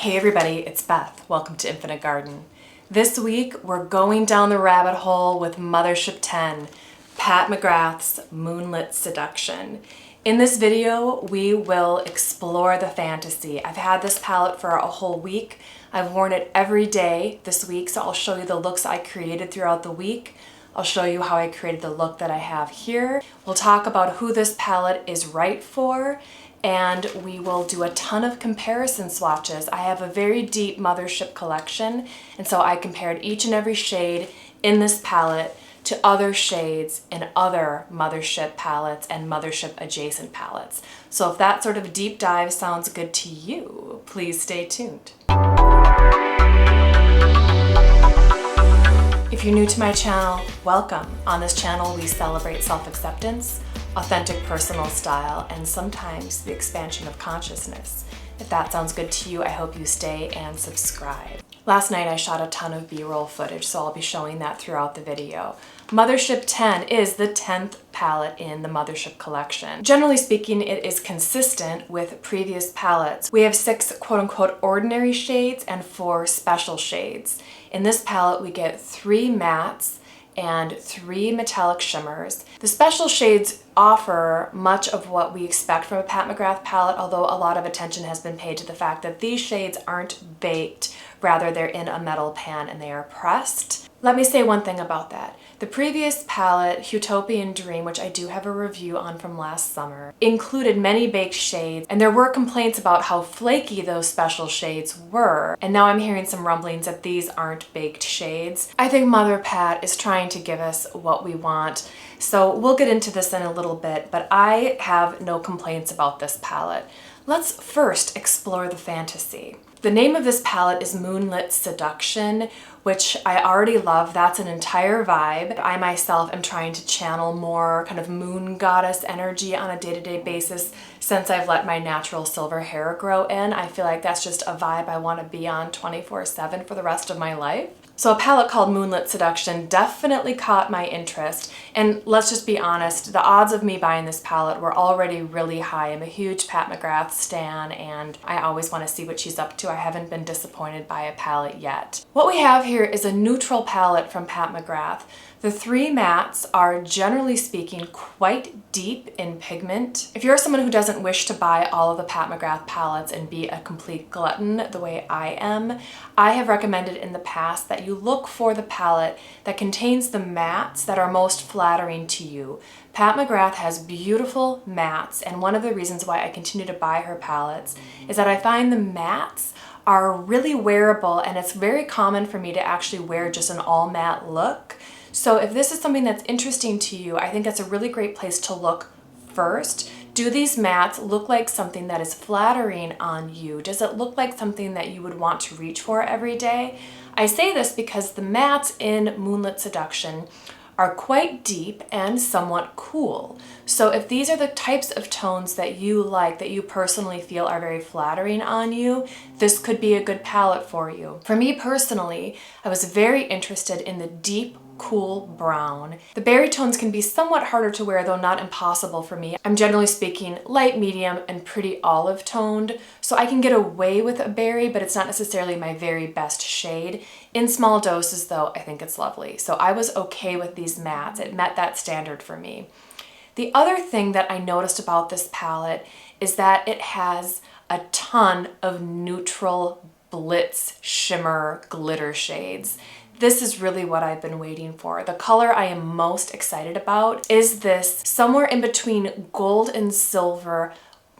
Hey everybody, it's Beth. Welcome to Infinite Garden. This week we're going down the rabbit hole with Mothership 10, Pat McGrath's Moonlit Seduction. In this video, we will explore the fantasy. I've had this palette for a whole week. I've worn it every day this week, so I'll show you the looks I created throughout the week. I'll show you how I created the look that I have here. We'll talk about who this palette is right for, and we will do a ton of comparison swatches. I have a very deep Mothership collection, and so I compared each and every shade in this palette to other shades in other Mothership palettes and Mothership adjacent palettes. So if that sort of deep dive sounds good to you, please stay tuned. If you're new to my channel, welcome. On this channel, we celebrate self-acceptance, authentic personal style, and sometimes the expansion of consciousness. If that sounds good to you, I hope you stay and subscribe. Last night I shot a ton of B-roll footage, so I'll be showing that throughout the video. Mothership 10 is the 10th palette in the Mothership collection. Generally speaking, it is consistent with previous palettes. We have 6 quote-unquote ordinary shades and 4 special shades. In this palette, we get 3 mattes and 3 metallic shimmers. The special shades offer much of what we expect from a Pat McGrath palette, although a lot of attention has been paid to the fact that these shades aren't baked, rather they're in a metal pan and they are pressed. Let me say one thing about that. The previous palette, Utopian Dream, which I do have a review on from last summer, included many baked shades, and there were complaints about how flaky those special shades were, and now I'm hearing some rumblings that these aren't baked shades. I think Mother Pat is trying to give us what we want, so we'll get into this in a little bit, but I have no complaints about this palette. Let's first explore the fantasy. The name of this palette is Moonlit Seduction, which I already love. That's an entire vibe. I myself am trying to channel more kind of moon goddess energy on a day-to-day basis since I've let my natural silver hair grow in. I feel like that's just a vibe I want to be on 24/7 for the rest of my life. So a palette called Moonlit Seduction definitely caught my interest, and let's just be honest, the odds of me buying this palette were already really high. I'm a huge Pat McGrath stan, and I always want to see what she's up to. I haven't been disappointed by a palette yet. What we have here is a neutral palette from Pat McGrath. The 3 mattes are, generally speaking, quite deep in pigment. If you're someone who doesn't wish to buy all of the Pat McGrath palettes and be a complete glutton the way I am, I have recommended in the past that you look for the palette that contains the mattes that are most flattering to you. Pat McGrath has beautiful mattes, and one of the reasons why I continue to buy her palettes is that I find the mattes are really wearable, and it's very common for me to actually wear just an all matte look. So if this is something that's interesting to you, I think that's a really great place to look first. Do these mattes look like something that is flattering on you? Does it look like something that you would want to reach for every day? I say this because the mattes in Moonlit Seduction are quite deep and somewhat cool. So if these are the types of tones that you like, that you personally feel are very flattering on you, this could be a good palette for you. For me personally, I was very interested in the deep, cool brown. The berry tones can be somewhat harder to wear, though not impossible for me. I'm generally speaking light, medium, and pretty olive toned, so I can get away with a berry, but it's not necessarily my very best shade. In small doses though, I think it's lovely. So I was okay with these mattes. It met that standard for me. The other thing that I noticed about this palette is that it has a ton of neutral blitz shimmer glitter shades. This is really what I've been waiting for. The color I am most excited about is this somewhere in between gold and silver,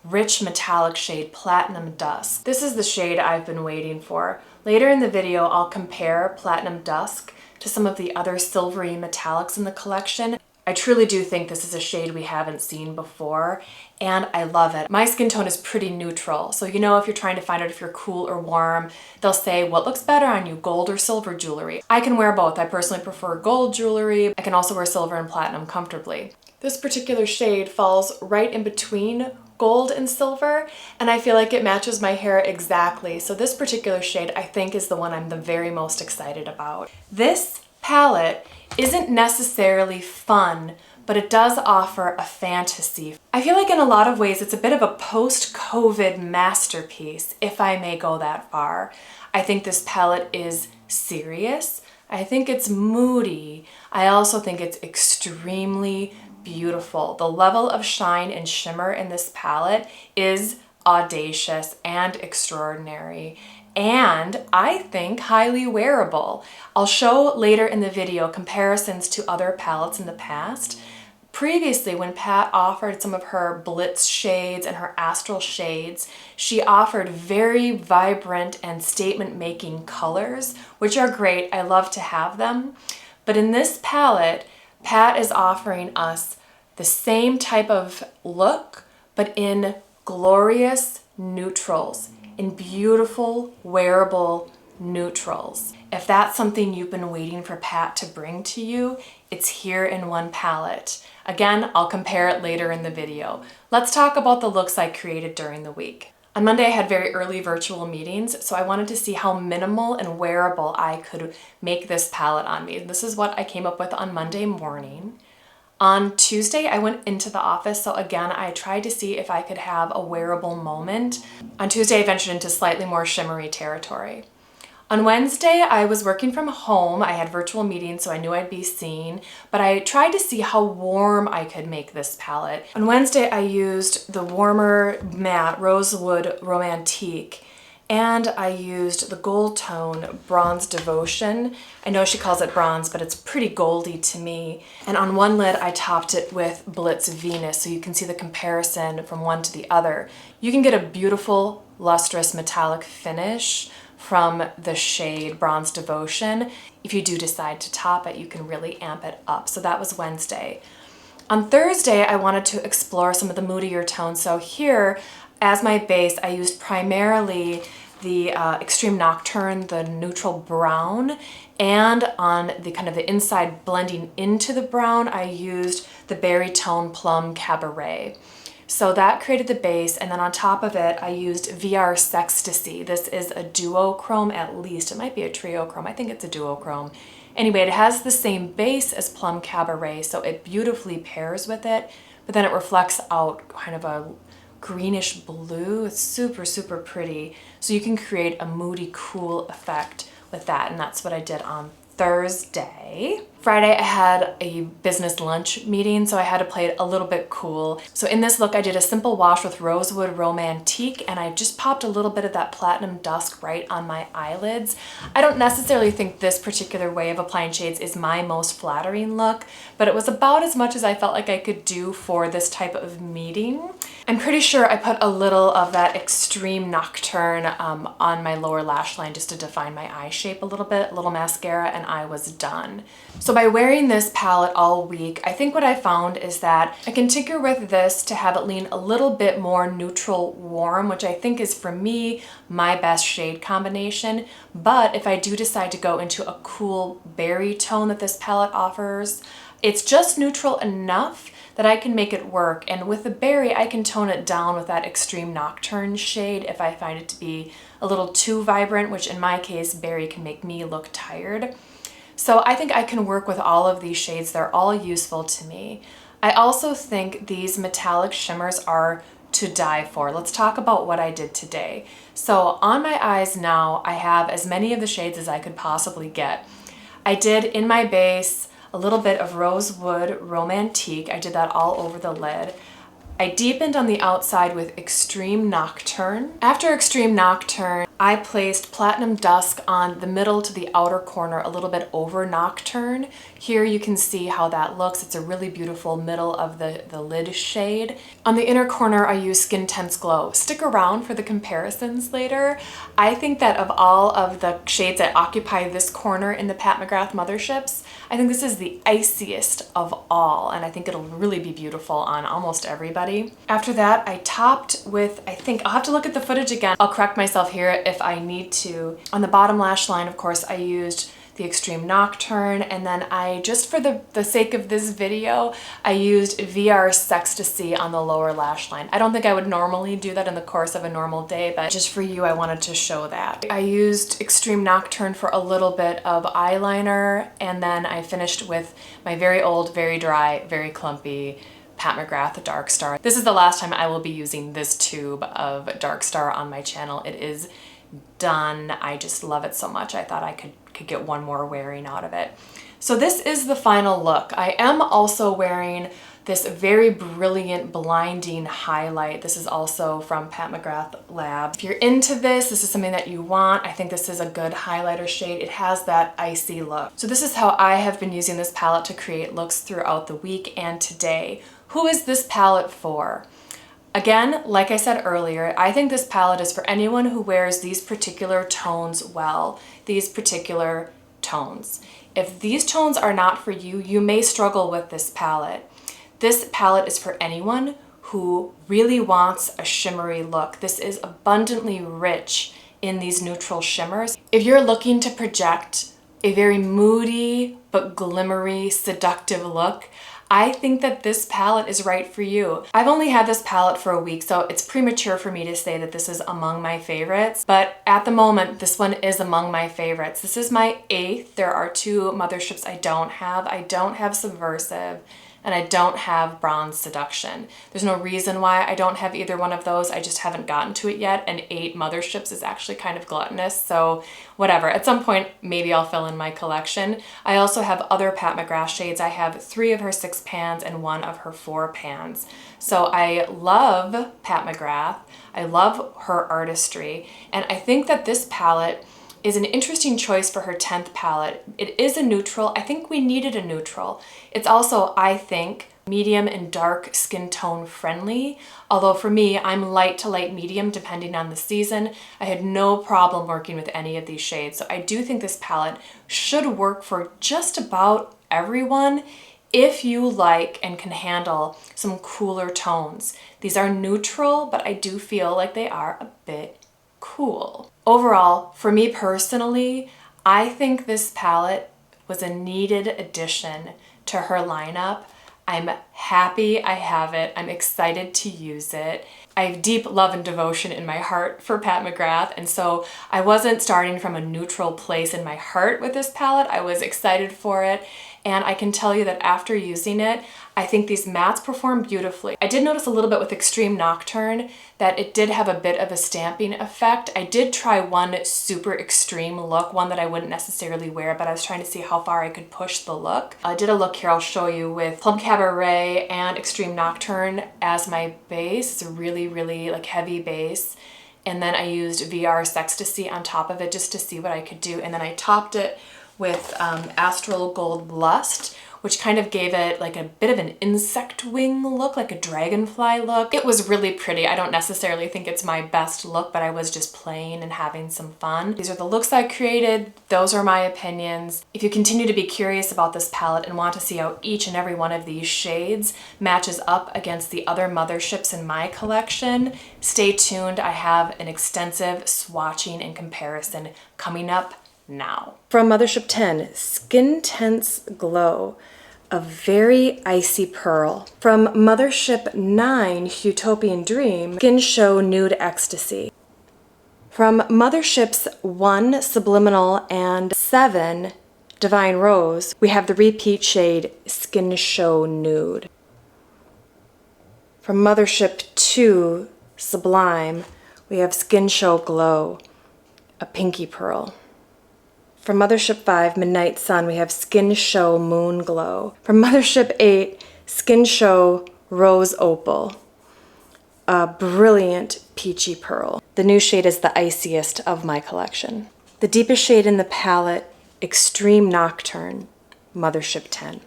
rich metallic shade, Platinum Dusk. This is the shade I've been waiting for. Later in the video, I'll compare Platinum Dusk to some of the other silvery metallics in the collection. I truly do think this is a shade we haven't seen before, and I love it. My skin tone is pretty neutral, so you know if you're trying to find out if you're cool or warm, they'll say, what looks better on you, gold or silver jewelry? I can wear both. I personally prefer gold jewelry. I can also wear silver and platinum comfortably. This particular shade falls right in between gold and silver, and I feel like it matches my hair exactly. So this particular shade I think is the one I'm the very most excited about. This palette isn't necessarily fun but it does offer a fantasy. I feel like in a lot of ways it's a bit of a post-COVID masterpiece, if I may go that far. I think this palette is serious. I think it's moody. I also think it's extremely beautiful. The level of shine and shimmer in this palette is audacious and extraordinary, and I think highly wearable. I'll show later in the video comparisons to other palettes in the past. Previously, when Pat offered some of her Blitz shades and her Astral shades, she offered very vibrant and statement-making colors, which are great. I love to have them. But in this palette, Pat is offering us the same type of look, but in glorious neutrals, in beautiful, wearable neutrals. If that's something you've been waiting for Pat to bring to you, it's here in one palette. Again, I'll compare it later in the video. Let's talk about the looks I created during the week. On Monday, I had very early virtual meetings, so I wanted to see how minimal and wearable I could make this palette on me. This is what I came up with on Monday morning. On Tuesday, I went into the office, so again, I tried to see if I could have a wearable moment. On Tuesday, I ventured into slightly more shimmery territory. On Wednesday, I was working from home. I had virtual meetings, so I knew I'd be seen, but I tried to see how warm I could make this palette. On Wednesday, I used the warmer matte Rosewood Romantique, and I used the gold tone Bronze Devotion. I know she calls it bronze, but it's pretty goldy to me. And on one lid, I topped it with Blitz Venus, so you can see the comparison from one to the other. You can get a beautiful, lustrous metallic finish from the shade Bronze Devotion. If you do decide to top it, you can really amp it up. So that was Wednesday. On Thursday, I wanted to explore some of the moodier tones. So here, as my base, I used primarily the Extreme Nocturne, the neutral brown, and on the kind of the inside blending into the brown, I used the Berry Tone Plum Cabaret. So that created the base, and then on top of it, I used VR Sextasy. This is a duochrome at least. It might be a triochrome. I think it's a duochrome. Anyway, it has the same base as Plum Cabaret, so it beautifully pairs with it, but then it reflects out kind of a greenish blue. It's super, super pretty. So you can create a moody, cool effect with that, and that's what I did on Thursday. Friday, I had a business lunch meeting, so I had to play it a little bit cool. So in this look, I did a simple wash with Rosewood Romantique, and I just popped a little bit of that Platinum Dusk right on my eyelids. I don't necessarily think this particular way of applying shades is my most flattering look, but it was about as much as I felt like I could do for this type of meeting. I'm pretty sure I put a little of that Extreme Nocturne on my lower lash line just to define my eye shape a little bit, a little mascara, and I was done. So by wearing this palette all week, I think what I found is that I can tinker with this to have it lean a little bit more neutral warm, which I think is, for me, my best shade combination. But if I do decide to go into a cool berry tone that this palette offers, it's just neutral enough that I can make it work. And with the berry, I can tone it down with that Extreme Nocturne shade if I find it to be a little too vibrant, which in my case, berry can make me look tired. So I think I can work with all of these shades. They're all useful to me. I also think these metallic shimmers are to die for. Let's talk about what I did today. So on my eyes now, I have as many of the shades as I could possibly get. I did in my base a little bit of Rosewood Romantique. I did that all over the lid. I deepened on the outside with Extreme Nocturne. After Extreme Nocturne, I placed Platinum Dusk on the middle to the outer corner, a little bit over Nocturne. Here you can see how that looks. It's a really beautiful middle of the lid shade. On the inner corner, I used Skin Tense Glow. Stick around for the comparisons later. I think that of all of the shades that occupy this corner in the Pat McGrath Motherships, I think this is the iciest of all, and I think it'll really be beautiful on almost everybody. After that, I topped with, I think, I'll have to look at the footage again. I'll correct myself here if I need to. On the bottom lash line, of course, I used the Extreme Nocturne, and then I, just for the sake of this video, I used VR's Ecstasy on the lower lash line. I don't think I would normally do that in the course of a normal day, but just for you, I wanted to show that. I used Extreme Nocturne for a little bit of eyeliner, and then I finished with my very old, very dry, very clumpy Pat McGrath Dark Star. This is the last time I will be using this tube of Dark Star on my channel. It is done. I just love it so much. I thought I could get one more wearing out of it. So this is the final look. I am also wearing this very brilliant blinding highlight. This is also from Pat McGrath Lab. If you're into this is something that you want. I think this is a good highlighter shade. It has that icy look. So this is how I have been using this palette to create looks throughout the week and today. Who is this palette for? Again, like I said earlier, I think this palette is for anyone who wears these particular tones well, these particular tones. If these tones are not for you, you may struggle with this palette. This palette is for anyone who really wants a shimmery look. This is abundantly rich in these neutral shimmers. If you're looking to project a very moody but glimmery, seductive look, I think that this palette is right for you. I've only had this palette for a week, so it's premature for me to say that this is among my favorites, but at the moment, this one is among my favorites. This is my 8th. There are 2 Motherships I don't have. I don't have Subversive, and I don't have Bronze Seduction. There's no reason why I don't have either one of those. I just haven't gotten to it yet, and 8 Motherships is actually kind of gluttonous, so whatever. At some point, maybe I'll fill in my collection. I also have other Pat McGrath shades. I have 3 of her 6 pans and 1 of her 4 pans. So I love Pat McGrath. I love her artistry, and I think that this palette is an interesting choice for her 10th palette. It is a neutral. I think we needed a neutral. It's also, I think, medium and dark skin tone friendly. Although for me, I'm light to light medium depending on the season. I had no problem working with any of these shades. So I do think this palette should work for just about everyone if you like and can handle some cooler tones. These are neutral, but I do feel like they are a bit cool. Overall, for me personally, I think this palette was a needed addition to her lineup. I'm happy I have it. I'm excited to use it. I have deep love and devotion in my heart for Pat McGrath, and so I wasn't starting from a neutral place in my heart with this palette. I was excited for it, and I can tell you that after using it, I think these mattes perform beautifully. I did notice a little bit with Extreme Nocturne that it did have a bit of a stamping effect. I did try one super extreme look, one that I wouldn't necessarily wear, but I was trying to see how far I could push the look. I did a look here I'll show you with Plum Cabaret and Extreme Nocturne as my base. It's a really like heavy base. And then I used VR's Ecstasy on top of it just to see what I could do. And then I topped it with Astral Gold Lust, which kind of gave it like a bit of an insect wing look, like a dragonfly look. It was really pretty. I don't necessarily think it's my best look, but I was just playing and having some fun. These are the looks I created. Those are my opinions. If you continue to be curious about this palette and want to see how each and every one of these shades matches up against the other Motherships in my collection, stay tuned. I have an extensive swatching and comparison coming up now. From Mothership 10, Skin Tense Glow, a very icy pearl. From Mothership 9, Utopian Dream, Skin Show Nude Ecstasy. From Motherships 1, Subliminal, and 7, Divine Rose, we have the repeat shade Skin Show Nude. From Mothership 2, Sublime, we have Skin Show Glow, a pinky pearl. From Mothership 5, Midnight Sun, we have Skin Show Moon Glow. From Mothership 8, Skin Show Rose Opal, a brilliant peachy pearl. The new shade is the iciest of my collection. The deepest shade in the palette, Extreme Nocturne, Mothership 10.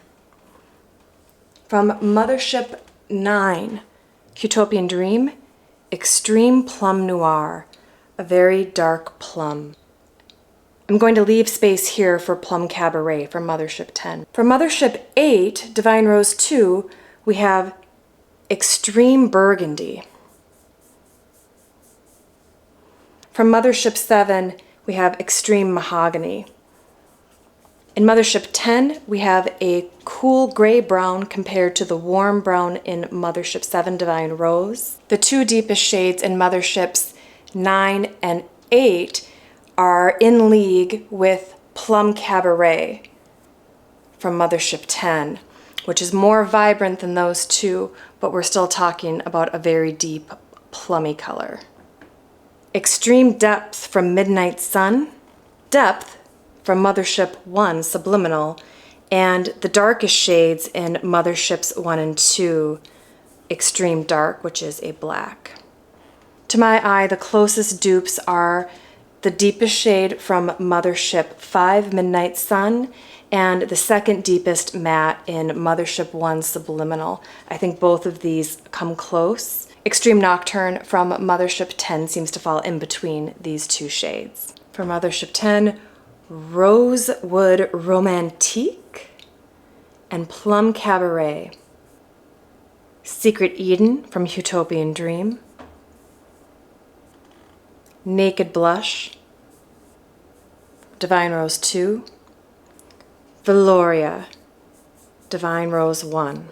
From Mothership 9, Utopian Dream, Extreme Plum Noir, a very dark plum. I'm going to leave space here for Plum Cabaret from Mothership 10. For Mothership 8, Divine Rose 2, we have Extreme Burgundy. From Mothership 7, we have Extreme Mahogany. In Mothership 10, we have a cool gray brown compared to the warm brown in Mothership 7 Divine Rose. The two deepest shades in Motherships 9 and 8 are in league with Plum Cabaret from Mothership 10, which is more vibrant than those two, but we're still talking about a very deep plummy color. Extreme Depth from Midnight Sun, Depth from Mothership 1 Subliminal, and the darkest shades in Motherships 1 and 2, Extreme Dark, which is a black. To my eye, the closest dupes are the deepest shade from Mothership 5 Midnight Sun and the second deepest matte in Mothership 1 Subliminal. I think both of these come close. Extreme Nocturne from Mothership 10 seems to fall in between these two shades. For Mothership 10, Rosewood Romantique and Plum Cabaret. Secret Eden from Utopian Dream. Naked Blush, Divine Rose 2. Veloria, Divine Rose 1.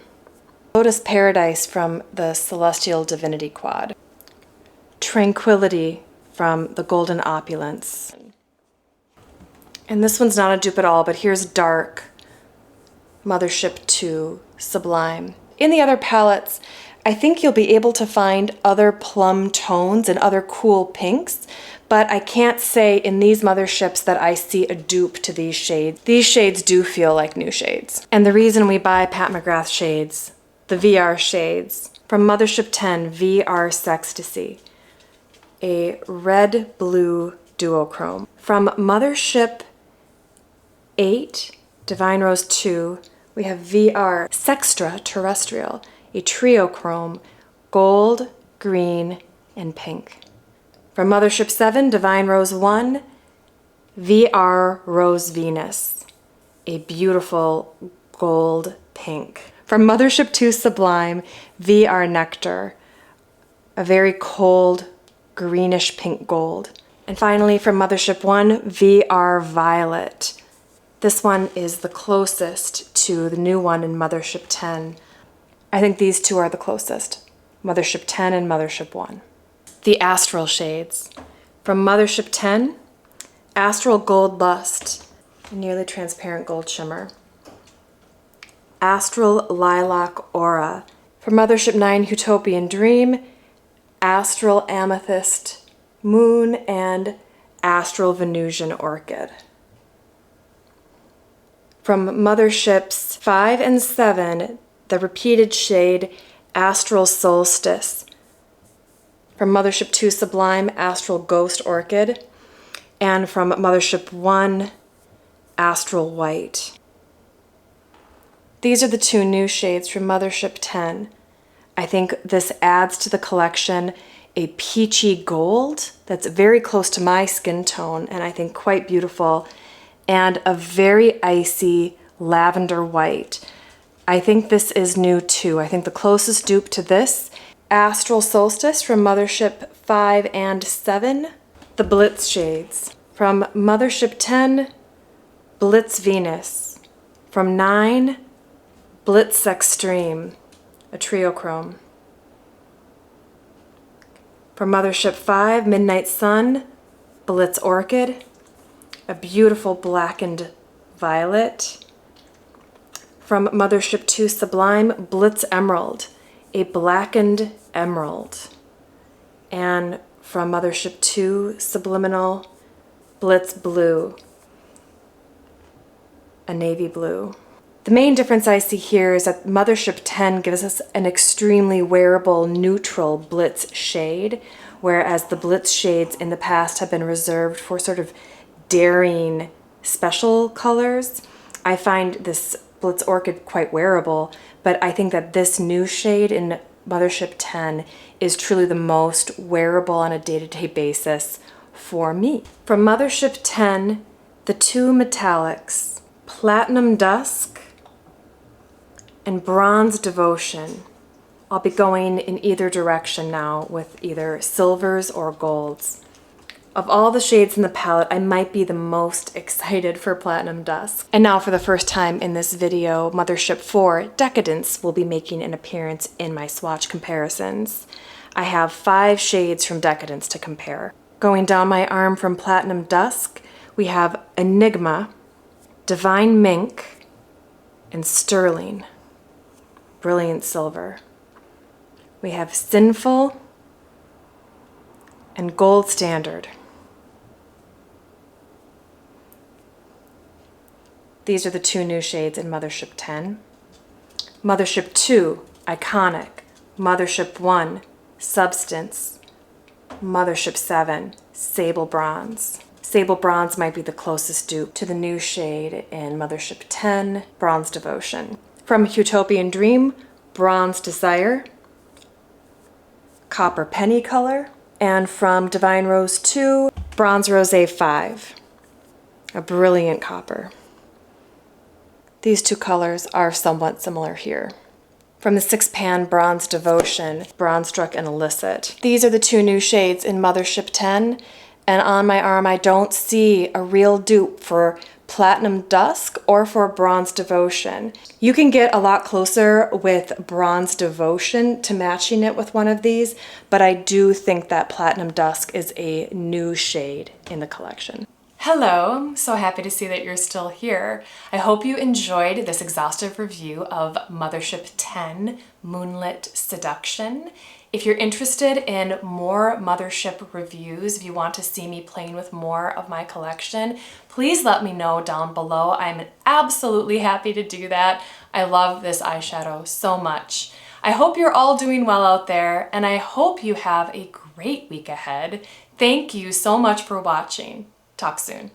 Lotus Paradise from the Celestial Divinity Quad. Tranquility from the Golden Opulence. And this one's not a dupe at all, but here's Dark, Mothership 2, Sublime. In the other palettes, I think you'll be able to find other plum tones and other cool pinks, but I can't say in these Motherships that I see a dupe to these shades. These shades do feel like new shades. And the reason we buy Pat McGrath shades, the VR shades, from Mothership 10, VR Sextasy, a red-blue duochrome. From Mothership 8, Divine Rose 2, we have VR Sextra Terrestrial, a triochrome, gold, green, and pink. From Mothership 7, Divine Rose 1, VR Rose Venus, a beautiful gold pink. From Mothership 2 Sublime, VR Nectar, a very cold greenish pink gold. And finally from Mothership 1, VR Violet. This one is the closest to the new one in Mothership 10. I think these two are the closest, Mothership 10 and Mothership 1. The Astral shades. From Mothership 10, Astral Gold Lust, a nearly transparent gold shimmer. Astral Lilac Aura. From Mothership 9, Utopian Dream, Astral Amethyst Moon, and Astral Venusian Orchid. From Motherships 5 and 7, the repeated shade Astral Solstice. From Mothership 2 Sublime, Astral Ghost Orchid. And from Mothership 1, Astral White. These are the two new shades from Mothership 10. I think this adds to the collection a peachy gold that's very close to my skin tone and I think quite beautiful, and a very icy lavender white. I think this is new too. I think the closest dupe to this, Astral Solstice from Mothership 5 and 7, the Blitz shades. From Mothership 10, Blitz Venus. From 9, Blitz Extreme, a triochrome. From Mothership 5, Midnight Sun, Blitz Orchid, a beautiful blackened violet. From Mothership 2 Sublime, Blitz Emerald, a blackened emerald. And from Mothership 2 Subliminal, Blitz Blue, a navy blue. The main difference I see here is that Mothership 10 gives us an extremely wearable neutral Blitz shade, whereas the Blitz shades in the past have been reserved for sort of daring special colors. I find this Blitz Orchid quite wearable, but I think that this new shade in Mothership 10 is truly the most wearable on a day-to-day basis for me. From Mothership 10, the two metallics, Platinum Dusk and Bronze Devotion. I'll be going in either direction now with either silvers or golds. Of all the shades in the palette, I might be the most excited for Platinum Dusk. And now for the first time in this video, Mothership 4 Decadence will be making an appearance in my swatch comparisons. I have 5 shades from Decadence to compare. Going down my arm from Platinum Dusk, we have Enigma, Divine Mink, and Sterling, Brilliant Silver. We have Sinful and Gold Standard. These are the 2 new shades in Mothership 10. Mothership 2, Iconic. Mothership 1, Substance. Mothership 7, Sable Bronze. Sable Bronze might be the closest dupe to the new shade in Mothership 10, Bronze Devotion. From Utopian Dream, Bronze Desire, Copper Penny Color, and from Divine Rose 2, Bronze Rosé 5, a brilliant copper. These 2 colors are somewhat similar here. From the 6-pan Bronze Devotion, Bronze Struck and Illicit. These are the 2 new shades in Mothership 10, and on my arm I don't see a real dupe for Platinum Dusk or for Bronze Devotion. You can get a lot closer with Bronze Devotion to matching it with one of these, but I do think that Platinum Dusk is a new shade in the collection. Hello, I'm so happy to see that you're still here. I hope you enjoyed this exhaustive review of Mothership 10 Moonlit Seduction. If you're interested in more Mothership reviews, if you want to see me playing with more of my collection, please let me know down below. I'm absolutely happy to do that. I love this eyeshadow so much. I hope you're all doing well out there, and I hope you have a great week ahead. Thank you so much for watching. Talk soon.